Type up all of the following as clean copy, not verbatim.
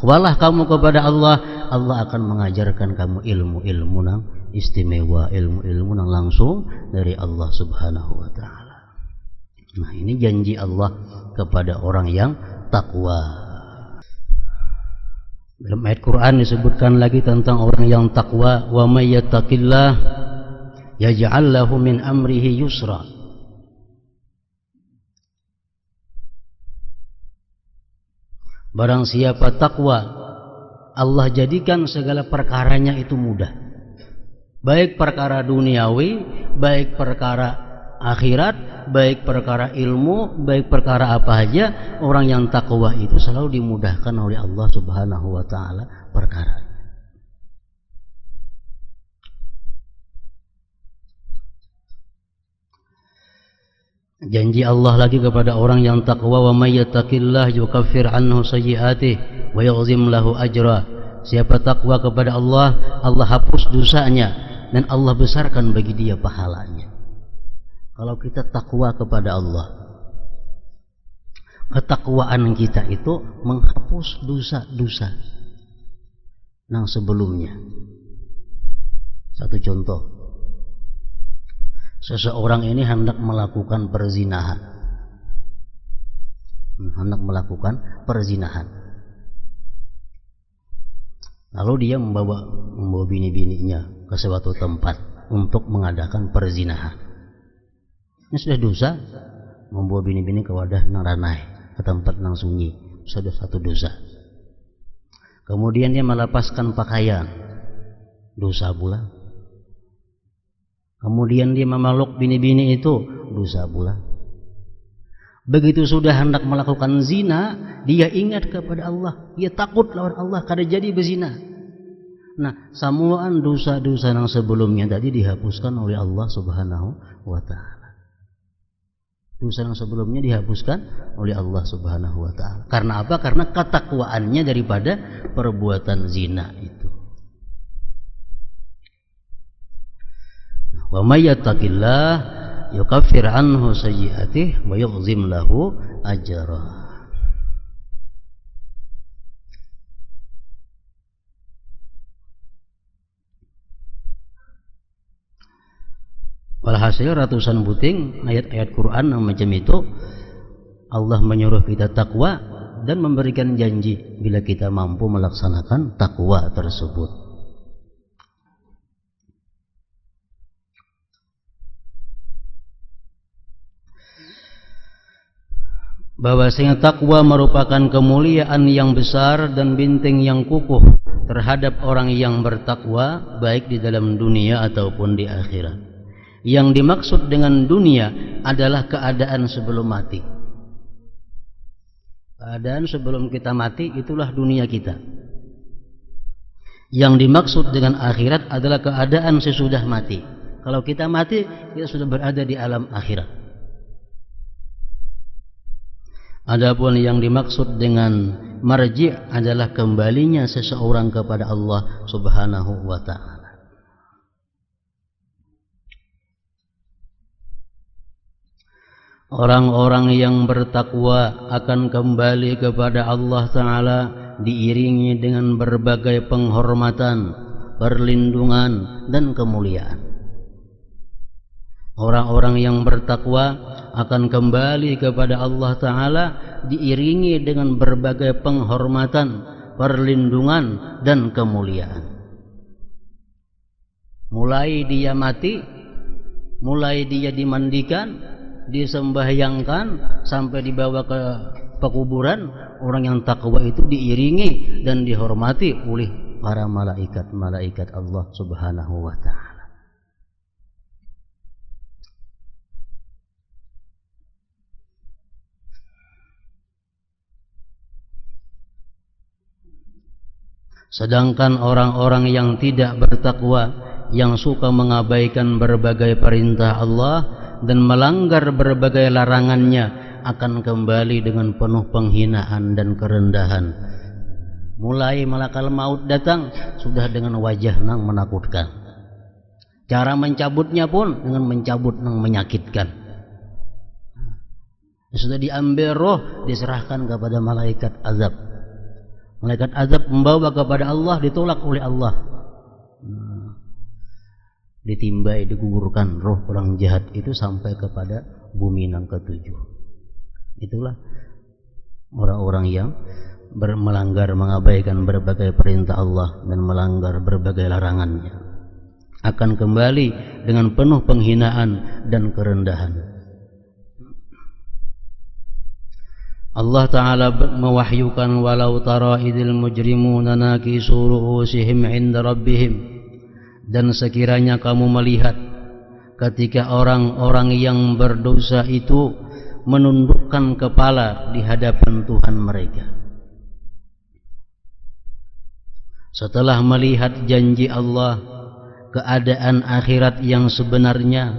Bertakwalah kamu kepada Allah, Allah akan mengajarkan kamu ilmu-ilmu nang istimewa, ilmu-ilmu nang langsung dari Allah Subhanahu wa taala. Nah, ini janji Allah kepada orang yang takwa. Dalam ayat Quran disebutkan lagi tentang orang yang takwa, wa may yattaqillah yaj'al lahu min amrihi yusra. Barang siapa takwa, Allah jadikan segala perkaranya itu mudah. Baik perkara duniawi, baik perkara akhirat, baik perkara ilmu, baik perkara apa saja, orang yang takwa itu selalu dimudahkan oleh Allah Subhanahu wa taala perkara. Janji Allah lagi kepada orang yang takwa, wa may yattaqillah yukaffir anhu sayyi'atihi wa yu'zim lahu ajra. Siapa takwa kepada Allah, Allah hapus dosanya dan Allah besarkan bagi dia pahalanya. Kalau kita takwa kepada Allah, ketakwaan kita itu menghapus dosa-dosa yang sebelumnya. Satu contoh, seseorang ini hendak melakukan perzinahan. Lalu dia membawa bini-bininya ke suatu tempat untuk mengadakan perzinahan. Ini sudah dosa, membawa bini-bini ke wadah nang ranai, ke tempat nang sunyi, sudah satu dosa. Kemudian dia melepaskan pakaian, dosa pula. Kemudian dia memeluk bini-bini itu, dosa pula. Begitu sudah hendak melakukan zina, dia ingat kepada Allah, dia takut lawan Allah kada jadi berzina. Nah, samuan dosa-dosa yang sebelumnya tadi dihapuskan oleh Allah Subhanahu wa taala. Dosa yang sebelumnya dihapuskan oleh Allah Subhanahu wa taala. Karena apa? Karena ketakwaannya daripada perbuatan zina itu. Wa may yattaqillah yukaffir anhu sayyi'atihi wa yu'zim lahu ajra. Walhasil ratusan puting ayat-ayat Quran yang macam itu, Allah menyuruh kita takwa dan memberikan janji bila kita mampu melaksanakan takwa tersebut. Bahwasanya takwa merupakan kemuliaan yang besar dan benteng yang kukuh terhadap orang yang bertakwa, baik di dalam dunia ataupun di akhirat. Yang dimaksud dengan dunia adalah keadaan sebelum mati. Keadaan sebelum kita mati itulah dunia kita. Yang dimaksud dengan akhirat adalah keadaan sesudah mati. Kalau kita mati, kita sudah berada di alam akhirat. Adapun yang dimaksud dengan marji' adalah kembalinya seseorang kepada Allah Subhanahu wa ta'ala. Orang-orang yang bertakwa akan kembali kepada Allah Ta'ala diiringi dengan berbagai penghormatan, perlindungan, dan kemuliaan. Orang-orang yang bertakwa akan kembali kepada Allah Ta'ala diiringi dengan berbagai penghormatan, perlindungan, dan kemuliaan. Mulai dia mati, mulai dia dimandikan, disembahyangkan, sampai dibawa ke pekuburan, orang yang takwa itu diiringi dan dihormati oleh para malaikat-malaikat Allah Subhanahu wa ta'ala. Sedangkan orang-orang yang tidak bertakwa, yang suka mengabaikan berbagai perintah Allah dan melanggar berbagai larangannya, akan kembali dengan penuh penghinaan dan kerendahan. Mulai malakal maut datang sudah dengan wajah yang menakutkan. Cara mencabutnya pun dengan mencabut yang menyakitkan. Sudah diambil roh, diserahkan kepada malaikat azab. Malaikat azab membawa kepada Allah, ditolak oleh Allah. Ditimbai, digugurkan roh orang jahat itu sampai kepada bumi yang ketujuh. Itulah orang-orang yang melanggar, mengabaikan berbagai perintah Allah dan melanggar berbagai larangannya, akan kembali dengan penuh penghinaan dan kerendahan. Allah Ta'ala mewahyukan, walau tara idil mujrimuna nakisu ru'usihim 'inda rabbihim, dan sekiranya kamu melihat ketika orang-orang yang berdosa itu menundukkan kepala di hadapan Tuhan mereka setelah melihat janji Allah, keadaan akhirat yang sebenarnya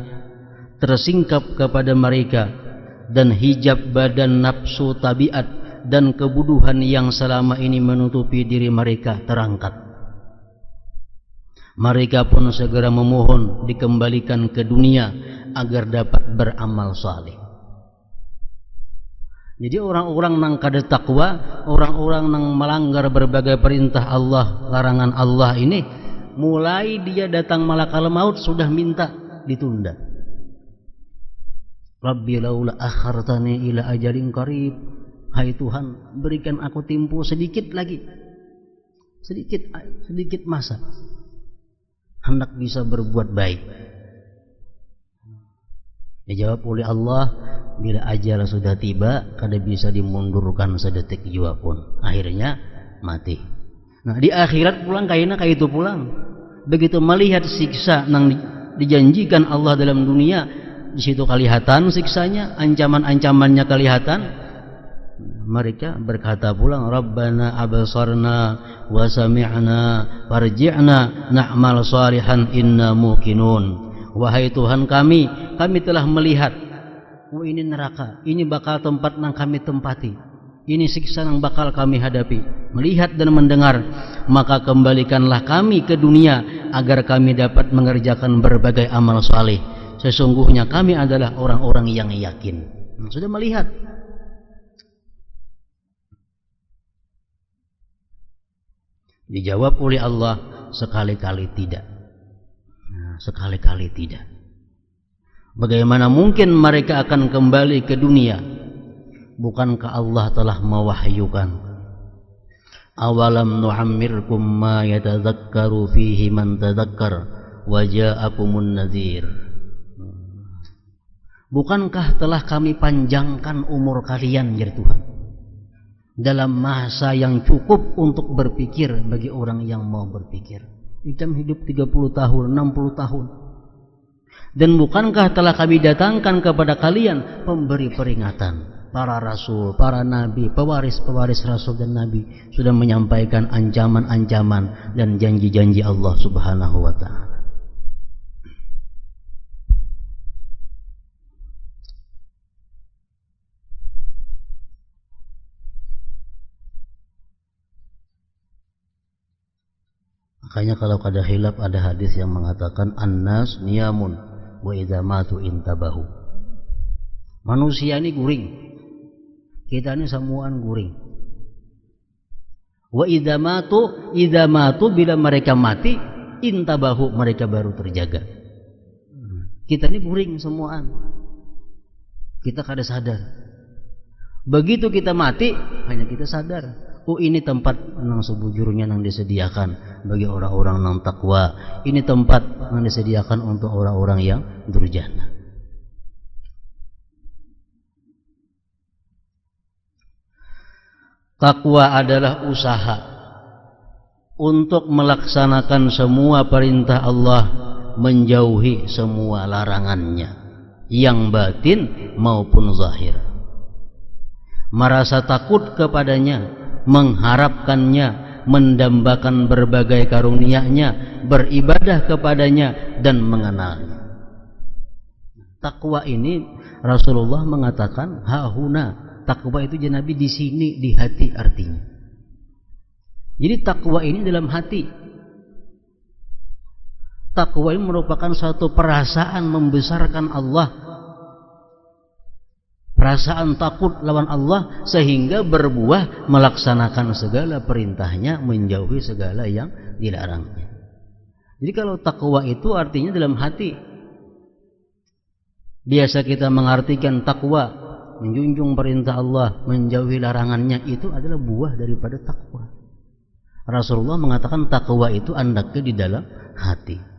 tersingkap kepada mereka, dan hijab badan nafsu tabiat dan kebuduhan yang selama ini menutupi diri mereka terangkat. Mereka pun segera memohon dikembalikan ke dunia agar dapat beramal saleh. Jadi orang-orang nang kada takwa, orang-orang nang melanggar berbagai perintah Allah, larangan Allah ini, mulai dia datang malakal maut sudah minta ditunda. Rabbi laula akhartani ila ajalin qarib, hai Tuhan, berikan aku tempo sedikit lagi, sedikit masa, hendak bisa berbuat baik. Dijawab oleh Allah, bila ajal sudah tiba, kada bisa dimundurkan sedetik jua pun. Akhirnya mati. Nah, di akhirat pulang kayaknya kayak itu pulang. Begitu melihat siksa yang dijanjikan Allah dalam dunia, di situ kelihatan siksanya, ancaman-ancamannya kelihatan. Mereka berkata pulang, Rabbana abasarna wa sami'na farji'na na'mal salihan inna muqinun. Wahai Tuhan kami telah melihat, oh ini neraka, ini bakal tempat yang kami tempati, ini siksa yang bakal kami hadapi. Melihat dan mendengar, maka kembalikanlah kami ke dunia agar kami dapat mengerjakan berbagai amal saleh. Sesungguhnya kami adalah orang-orang yang yakin. Sudah melihat. Dijawab oleh Allah, sekali-kali tidak. Sekali-kali tidak. Bagaimana mungkin mereka akan kembali ke dunia? Bukankah Allah telah mewahyukan, awalam nu'ammirkum ma yatadzakkaru fihi man tadzakkar wa ja'akumun nadhir. Bukankah telah kami panjangkan umur kalian, ya Tuhan, dalam masa yang cukup untuk berpikir bagi orang yang mau berpikir. Kita hidup 30 tahun, 60 tahun. Dan bukankah telah kami datangkan kepada kalian pemberi peringatan, para rasul, para nabi, pewaris-pewaris rasul dan nabi sudah menyampaikan ancaman-ancaman dan janji-janji Allah Subhanahu wa ta'ala. Makanya kalau kada hilaf ada hadis yang mengatakan annas niyamun wa idza matu intabahu. Manusia ini guring. Kita ini semuaan guring. Wa idza matu bila mereka mati intabahu, mereka baru terjaga. Kita ini guring semuaan. Kita kada sadar. Begitu kita mati hanya kita sadar. Oh, ini tempat yang sebujurnya yang disediakan bagi orang-orang yang takwa. Ini tempat yang disediakan untuk orang-orang yang durjana. Takwa adalah usaha untuk melaksanakan semua perintah Allah, menjauhi semua larangannya, yang batin maupun zahir. Merasa takut kepadanya, mengharapkannya, mendambakan berbagai karunia-Nya, beribadah kepadanya dan mengenalnya. Takwa ini Rasulullah mengatakan hahuna. Takwa itu Nabi di sini, di hati artinya. Jadi takwa ini dalam hati. Takwa ini merupakan suatu perasaan membesarkan Allah, perasaan takut lawan Allah sehingga berbuah melaksanakan segala perintahnya, menjauhi segala yang dilarangnya. Jadi kalau takwa itu artinya dalam hati. Biasa kita mengartikan takwa, menjunjung perintah Allah, menjauhi larangannya, itu adalah buah daripada takwa. Rasulullah mengatakan takwa itu andaknya di dalam hati.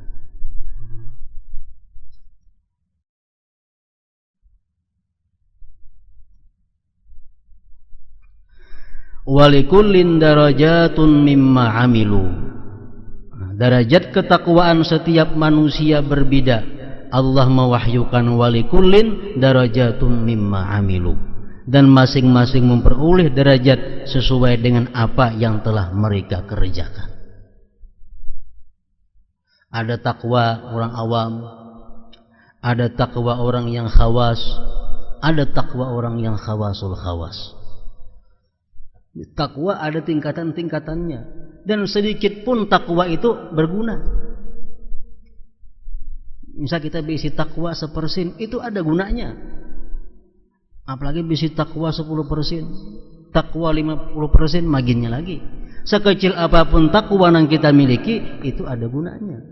Walikullin darajatun mimma amilu. Derajat ketakwaan setiap manusia berbeda. Allah mewahyukan walikullin darajatun mimma amilu, dan masing-masing memperoleh derajat sesuai dengan apa yang telah mereka kerjakan. Ada takwa orang awam, ada takwa orang yang khawas, ada takwa orang yang khawasul khawas. Takwa ada tingkatan-tingkatannya, dan sedikit pun takwa itu berguna. Misal kita bisi takwa 1%, itu ada gunanya. Apalagi bisi takwa 10%, takwa 50%, maginnya lagi. Sekecil apapun takwa yang kita miliki, itu ada gunanya.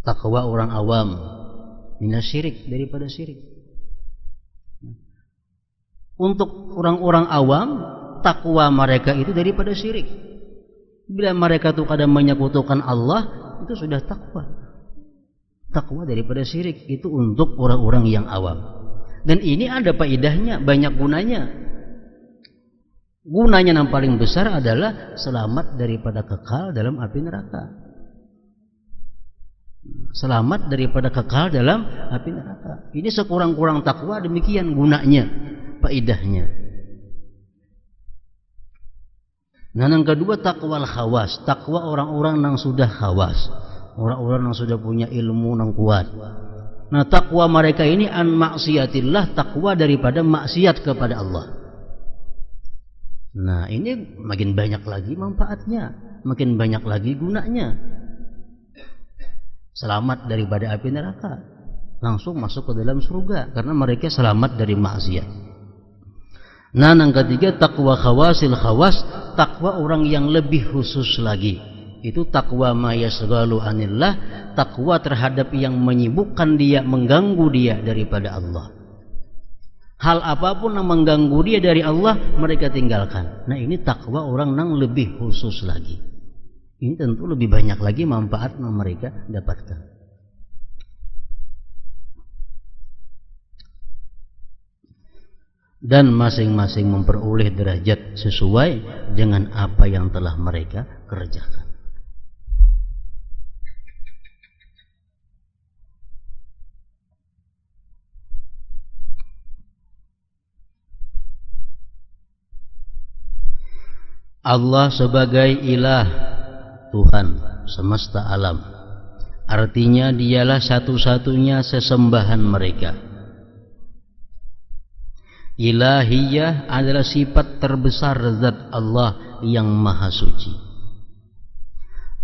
Takwa orang awam minasyirik, daripada syirik. Untuk orang-orang awam, takwa mereka itu daripada syirik. Bila mereka itu kadang menyekutukan Allah, itu sudah takwa. Takwa daripada syirik itu untuk orang-orang yang awam. Dan ini ada faedahnya, banyak gunanya. Gunanya yang paling besar adalah selamat daripada kekal dalam api neraka. Selamat daripada kekal dalam api neraka. Ini sekurang-kurang takwa, demikian gunanya, faedahnya. Nah, yang kedua takwa al-khawas, takwa orang-orang yang sudah khawas, orang-orang yang sudah punya ilmu yang kuat. Nah, takwa mereka ini an maksiatillah, takwa daripada maksiat kepada Allah. Nah, ini makin banyak lagi manfaatnya, makin banyak lagi gunanya. Selamat daripada api neraka, langsung masuk ke dalam surga karena mereka selamat dari maksiat. Nah, yang ketiga takwa khawasil khawas, takwa orang yang lebih khusus lagi. Itu takwa ma yasghalu anillah, takwa terhadap yang menyibukkan dia, mengganggu dia daripada Allah. Hal apapun yang mengganggu dia dari Allah, mereka tinggalkan. Nah, ini takwa orang yang lebih khusus lagi. Ini tentu lebih banyak lagi manfaat yang mereka dapatkan. Dan masing-masing memperoleh derajat sesuai dengan apa yang telah mereka kerjakan. Allah sebagai ilah, Tuhan semesta alam, artinya dialah satu-satunya sesembahan mereka. Ilahiyah adalah sifat terbesar zat Allah yang maha suci.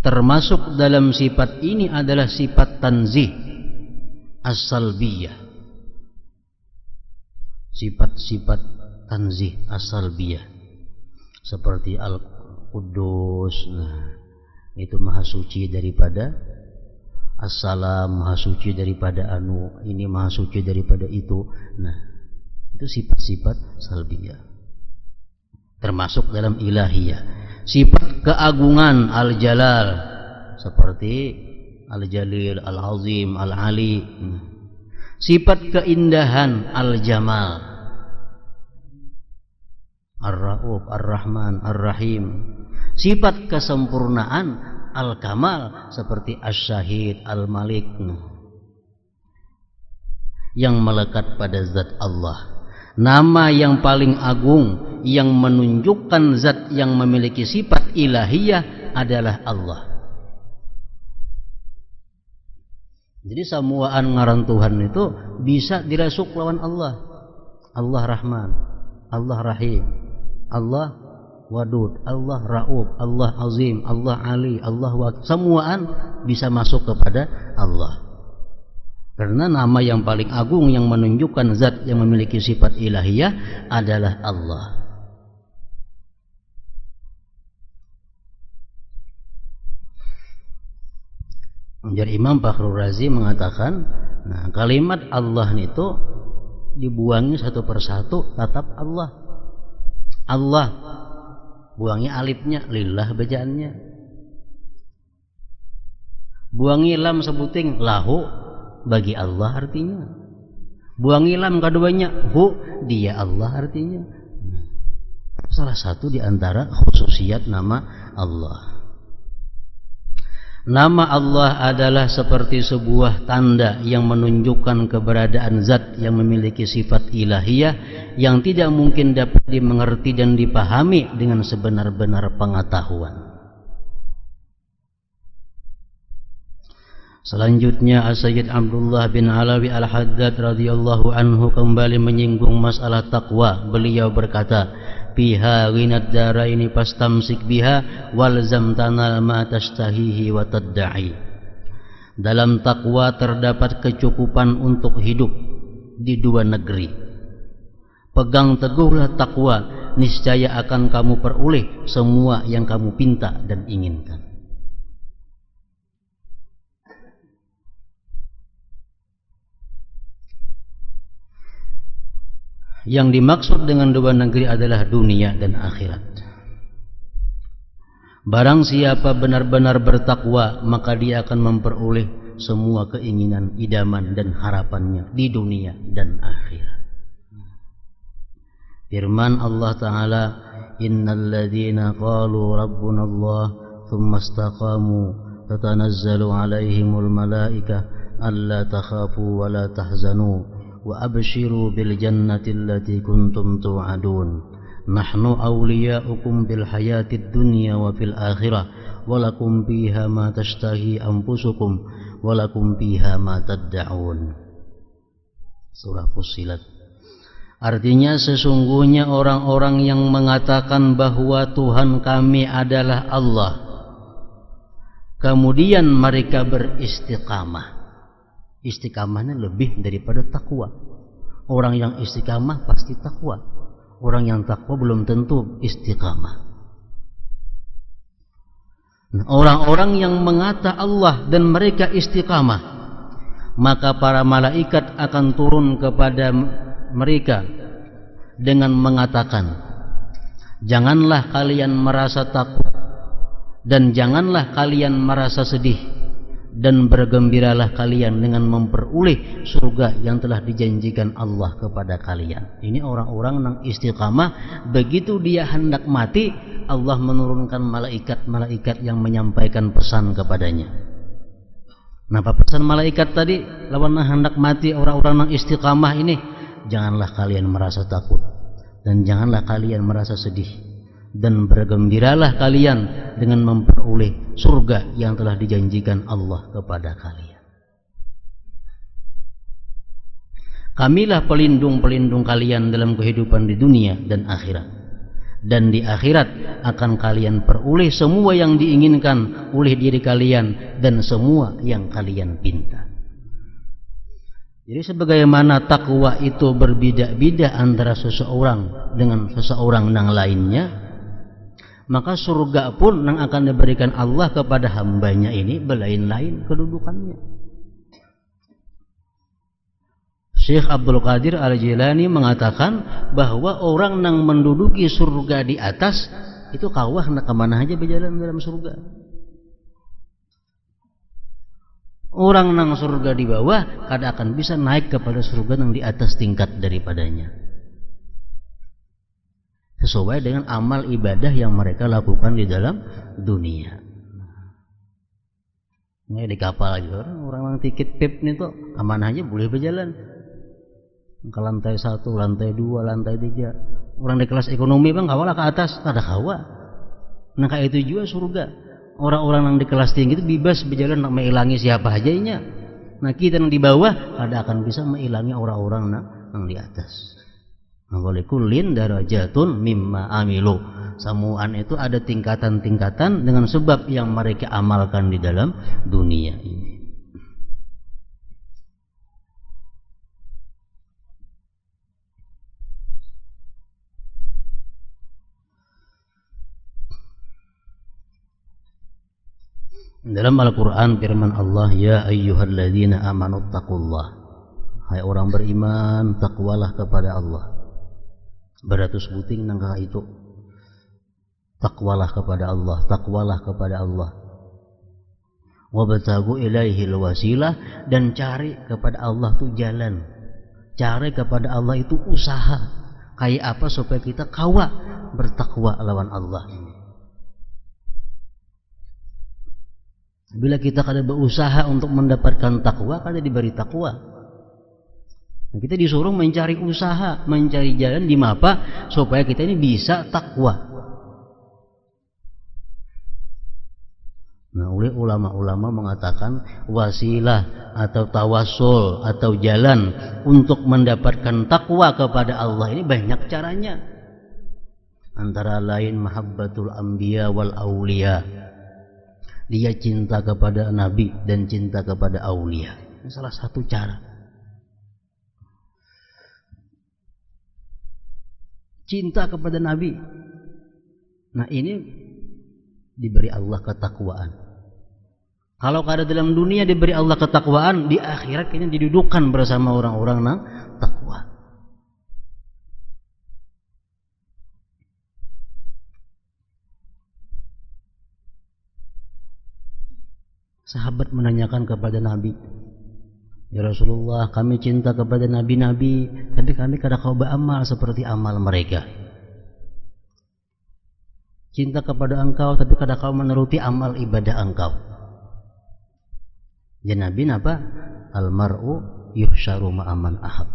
Termasuk dalam sifat ini adalah sifat tanzih as-salbiyah, sifat-sifat tanzih as-salbiyah, seperti Al-Quddus. Nah, itu maha suci daripada As-Salam, maha suci daripada anu, ini maha suci daripada itu. Nah, itu sifat-sifat salbiyah, termasuk dalam ilahiyah. Sifat keagungan Al-Jalal, seperti Al-Jalil, Al-Azim, Al-Ali. Sifat keindahan Al-Jamal, Ar-Ra'uf, Ar-Rahman, Ar-Rahim. Sifat kesempurnaan Al-Kamal, seperti Asy-Syahid, Al-Malik, yang melekat pada zat Allah. Nama yang paling agung yang menunjukkan zat yang memiliki sifat ilahiyah adalah Allah. Jadi samuaan ngaran Tuhan itu bisa dirasuk lawan Allah. Allah Rahman, Allah Rahim, Allah Wadud, Allah Raub, Allah Azim, Allah Ali, Allah Wakil, semuaan bisa masuk kepada Allah. Karena nama yang paling agung yang menunjukkan zat yang memiliki sifat ilahiyah adalah Allah. Jadi Imam Fakhrul Razi mengatakan, nah, kalimat Allah itu dibuangi satu persatu, tetap Allah. Allah, buangi alifnya, lillah bacaannya. Buangi lam sebuting, lahu, bagi Allah artinya. Buangi lam keduanya, hu, dia Allah artinya. Salah satu di antara khususiat nama Allah. Nama Allah adalah seperti sebuah tanda yang menunjukkan keberadaan zat yang memiliki sifat ilahiyah yang tidak mungkin dapat dimengerti dan dipahami dengan sebenar-benar pengetahuan. Selanjutnya As-Sayyid Abdullah bin Alawi Al-Haddad radhiyallahu anhu kembali menyinggung masalah takwa. Beliau berkata, "Biha ghinad daraini fastamsik biha walzam tanal ma tashtahihi wa tadda'i." Dalam takwa terdapat kecukupan untuk hidup di dua negeri. Pegang teguhlah takwa, niscaya akan kamu peroleh semua yang kamu pinta dan inginkan. Yang dimaksud dengan dua negeri adalah dunia dan akhirat. Barang siapa benar-benar bertakwa, maka dia akan memperoleh semua keinginan, idaman dan harapannya di dunia dan akhirat. Firman Allah Ta'ala, "Innal ladzina qalu rabbuna Allah thumma istaqamu tatanazzalu alaihimul malaikah alla takhafu wa la tahzanu wa abshiru bil jannati allati kuntum tu'adun nahnu awliya'ukum bil hayatid dunya wa fil akhirah wa lakum fiha ma tashtahi anfusukum wa lakum fiha ma tad'un." Surah Fussilat. Artinya sesungguhnya orang-orang yang mengatakan bahwa Tuhan kami adalah Allah, kemudian mereka beristiqamah. Istiqamahnya lebih daripada takwa. Orang yang istiqamah pasti takwa. Orang yang takwa belum tentu istiqamah. Nah, orang-orang yang mengata Allah dan mereka istiqamah, maka para malaikat akan turun kepada mereka dengan mengatakan, "Janganlah kalian merasa takut dan janganlah kalian merasa sedih, dan bergembiralah kalian dengan memperoleh surga yang telah dijanjikan Allah kepada kalian." Ini orang-orang yang istiqamah. Begitu dia hendak mati, Allah menurunkan malaikat-malaikat yang menyampaikan pesan kepadanya. Kenapa pesan malaikat tadi? Lawan hendak mati orang-orang yang istiqamah ini, janganlah kalian merasa takut dan janganlah kalian merasa sedih, dan bergembiralah kalian dengan memperoleh surga yang telah dijanjikan Allah kepada kalian. Kamilah pelindung-pelindung kalian dalam kehidupan di dunia dan akhirat. Dan di akhirat akan kalian peroleh semua yang diinginkan oleh diri kalian dan semua yang kalian pinta. Jadi sebagaimana takwa itu berbeda-beda antara seseorang dengan seseorang yang lainnya, maka surga pun yang akan diberikan Allah kepada hambanya ini berlain-lain kedudukannya. Syekh Abdul Qadir Al-Jilani mengatakan bahwa orang yang menduduki surga di atas itu kawah nak kemana aja berjalan dalam surga. Orang yang surga di bawah kada akan bisa naik kepada surga yang di atas tingkat daripadanya, sesuai dengan amal ibadah yang mereka lakukan di dalam dunia. Ini di kapal aja orang yang tiket pip nih tuh kemana aja boleh berjalan, ke lantai 1, lantai 2, lantai 3. Orang di kelas ekonomi bang kawalah ke atas, ada kawa. Nah kayak itu juga surga. Orang-orang yang di kelas tinggi itu bebas berjalan nak mengilangi siapa aja nya. Nah kita yang di bawah kada akan bisa mengilangi orang-orang yang di atas. Walikulin darajatun mimma amilu. Samuan itu ada tingkatan-tingkatan dengan sebab yang mereka amalkan di dalam dunia ini. Dalam Al-Quran firman Allah, ya ayyuhalladzina amanu taqullah, hai orang beriman, takwalah kepada Allah. Beratus buting nangka itu, takwalah kepada Allah, takwalah kepada Allah. Wabtagu ilaihil wasilah, dan cari kepada Allah itu jalan, cari kepada Allah itu usaha. Kayak apa supaya kita kawa bertakwa lawan Allah. Bila kita kada berusaha untuk mendapatkan takwa, kada diberi takwa. Kita disuruh mencari usaha, mencari jalan di mapa supaya kita ini bisa takwa. Nah, oleh ulama-ulama mengatakan wasilah atau tawassul atau jalan untuk mendapatkan takwa kepada Allah ini banyak caranya. Antara lain mahabbatul anbiya wal auliya. Dia cinta kepada Nabi dan cinta kepada aulia. Ini salah satu cara. Cinta kepada Nabi. Nah, ini diberi Allah ketakwaan. Kalau kada dalam dunia diberi Allah ketakwaan, di akhirat ini didudukkan bersama orang-orang yang takwa. Sahabat menanyakan kepada Nabi, ya Rasulullah, kami cinta kepada nabi-nabi, tapi kami kada kau beramal seperti amal mereka. Cinta kepada engkau, tapi kada kau menuruti amal ibadah engkau. Ya Nabi napa? Almar'u yuhsyaru ma'aman ahab.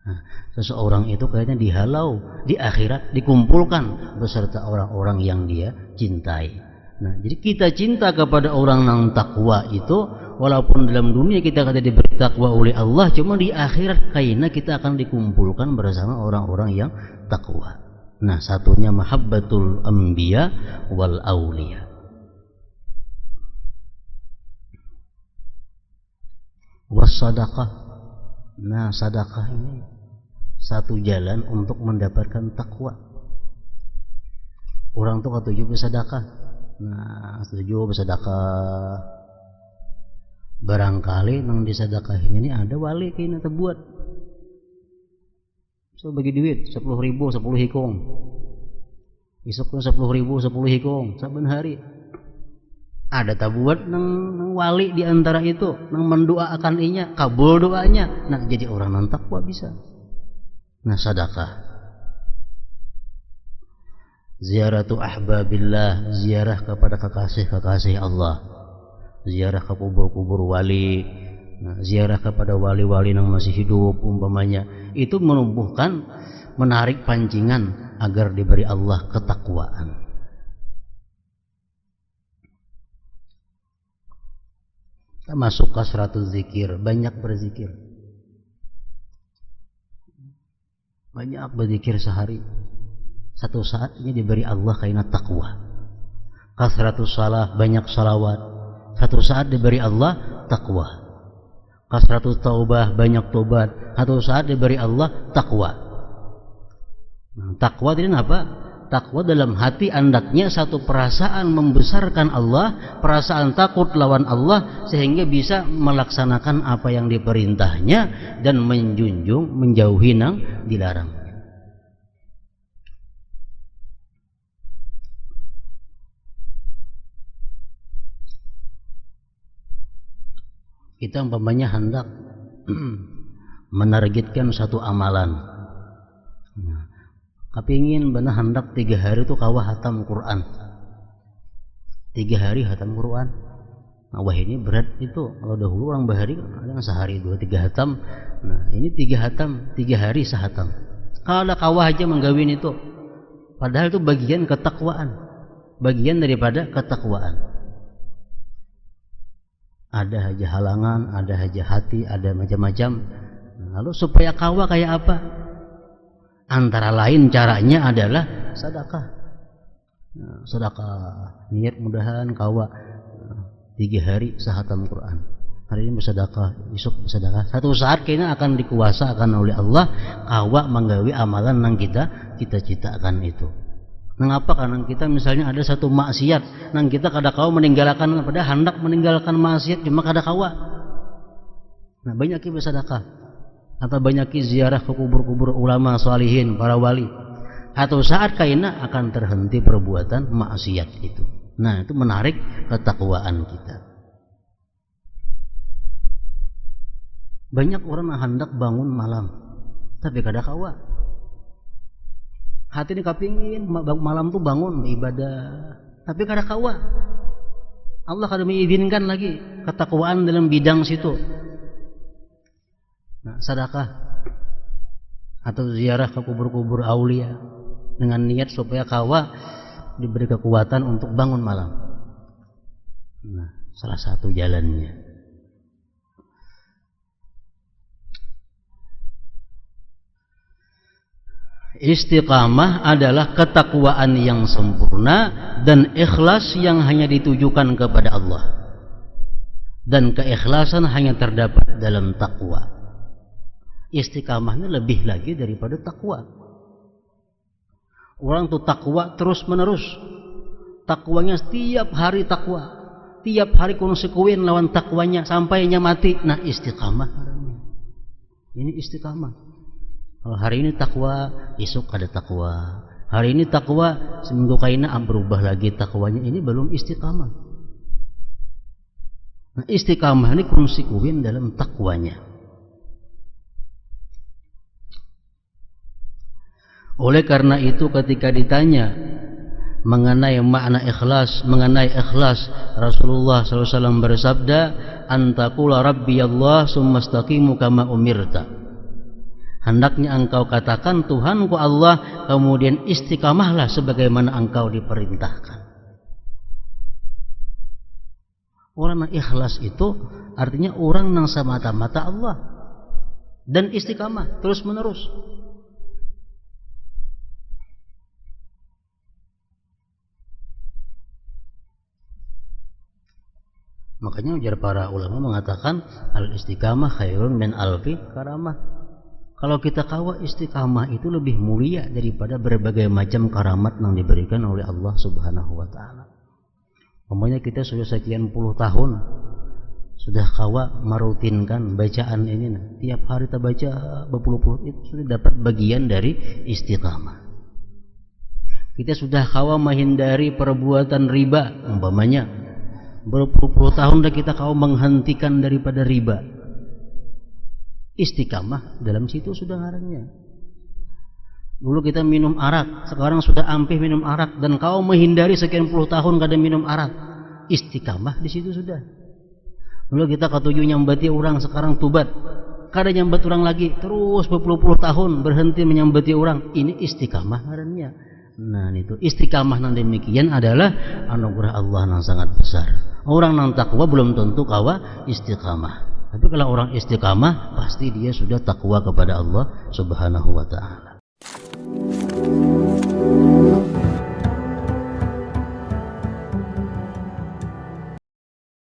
Nah, seseorang itu kayaknya dihalau di akhirat, dikumpulkan beserta orang-orang yang dia cintai. Nah, jadi kita cinta kepada orang yang takwa itu, walaupun dalam dunia kita kada diberi takwa oleh Allah, cuma di akhirat kayaknya kita akan dikumpulkan bersama orang-orang yang takwa. Nah, satunya mahabbatul anbiya wal auliya. Wassadaqah. Nah, sedekah ini satu jalan untuk mendapatkan takwa. Orang tuh ketujuh bersedekah. Nah, setuju bersedekah. Barangkali nang disedekahin ini ada wali kayaknya terbuat. So bagi duit 10.000 10 hikong. Isuk 10.000 10 hikong saben hari. Ada tabuat nang wali di antara itu, nang mendoakan inya, kabul doanya. Nah, jadi orang nang takwa bisa. Nah, sedekah. Ziaratu ahbabillah, ziarah kepada kekasih-kekasih Allah, ziarah ke kubur-kubur wali, nah, ziarah kepada wali-wali yang masih hidup umpamanya, itu menumbuhkan, menarik pancingan agar diberi Allah ketakwaan. Kita masuk kasratul zikir, banyak berzikir, banyak berzikir sehari. Satu saat ini diberi Allah kaina takwa. Kasratus salah, banyak salawat. Satu saat diberi Allah takwa. Kasratus taubah, banyak tobat. Satu saat diberi Allah takwa. Nah, takwa itu apa? Takwa dalam hati andaknya satu perasaan membesarkan Allah, perasaan takut lawan Allah, sehingga bisa melaksanakan apa yang diperintahnya dan menjunjung, menjauhi yang dilarang. Kita umpamanya hendak menargetkan satu amalan. Nah, kepingin benar hendak 3 hari itu kawah hatam Quran. 3 hari hatam Quran. Nah, wah ini berat itu. Kalau dahulu orang bahari ada yang sehari 2-3 hatam. Nah, ini 3 hatam, 3 hari sehatam. Kalau ada kawah aja menggawin itu. Padahal itu bagian ketakwaan. Bagian daripada ketakwaan. Ada aja halangan, ada aja hati, ada macam-macam. Lalu supaya kawa kayak apa? Antara lain caranya adalah sedekah. sedekah, niat mudahan kawa 3 hari sahatam Quran, hari ini bersedekah, besok bersedekah, satu saat kayaknya akan dikuasakan oleh Allah kawa menggawi amalan nang kita cita-citakan itu. Mengapa? Karena kita misalnya ada satu maksiat nang kita kada kawa meninggalkan, pada hendak meninggalkan maksiat cuma kada kawa. Nah, banyak ki bersedekah atau banyak ki ziarah ke kubur-kubur ulama salihin, para wali. Atau saat kaina akan terhenti perbuatan maksiat itu. Nah, itu menarik ketakwaan kita. Banyak orang yang hendak bangun malam tapi kada kawa. Hati ini kapingin malam tuh bangun ibadah tapi kada kawa. Allah kada mengizinkan lagi ketakwaan dalam bidang situ. Nah, sedekah atau ziarah ke kubur-kubur aulia dengan niat supaya kawa diberi kekuatan untuk bangun malam. Nah, salah satu jalannya. Istiqamah adalah ketakwaan yang sempurna dan ikhlas yang hanya ditujukan kepada Allah. Dan keikhlasan hanya terdapat dalam takwa. Istiqamahnya lebih lagi daripada takwa. Orang tuh takwa terus menerus, takwanya setiap hari takwa, tiap hari konsekuen lawan takwanya sampainya mati. Nah, istiqamah. Ini istiqamah. Kalau hari ini takwa, esok ada takwa. Hari ini takwa, seminggu kaina berubah lagi takwanya. Ini belum istiqamah. Nah, istiqamah ini konsekuen dalam takwanya. Oleh karena itu ketika ditanya mengenai makna ikhlas, Rasulullah SAW bersabda, "Antaqula Rabbi Allah summa istaqimu kama umirta." Hendaknya engkau katakan Tuhanku Allah, kemudian istiqamahlah sebagaimana engkau diperintahkan. Orang yang ikhlas itu artinya orang yang semata-mata Allah dan istiqamah terus menerus. Makanya ujar para ulama mengatakan al-istiqamah khairun min alfi karamah. Kalau kita kawa istiqamah itu lebih mulia daripada berbagai macam karamat yang diberikan oleh Allah Subhanahu wa taala. Umpamanya kita sudah sekian puluh tahun sudah kawa merutinkan bacaan ini, tiap hari kita baca berpuluh-puluh, itu sudah dapat bagian dari istiqamah. Kita sudah kawa menghindari perbuatan riba, umpamanya berpuluh-puluh tahun dah kita kau menghentikan daripada riba. Istiqamah dalam situ sudah ngarannya. Dulu kita minum arak, sekarang sudah ampih minum arak, dan kau menghindari sekian puluh tahun kada minum arak. Istiqamah di situ sudah. Dulu kita ketujuh nyambati orang, sekarang tubat, kada nyambat orang lagi, terus berpuluh-puluh tahun berhenti menyambati orang. Ini istiqamah ngarannya. Nah, itu istiqamah yang demikian adalah anugerah Allah yang sangat besar. Orang yang takwa belum tentu kawa istiqamah. Tapi kalau orang istiqamah pasti dia sudah takwa kepada Allah Subhanahu wa taala.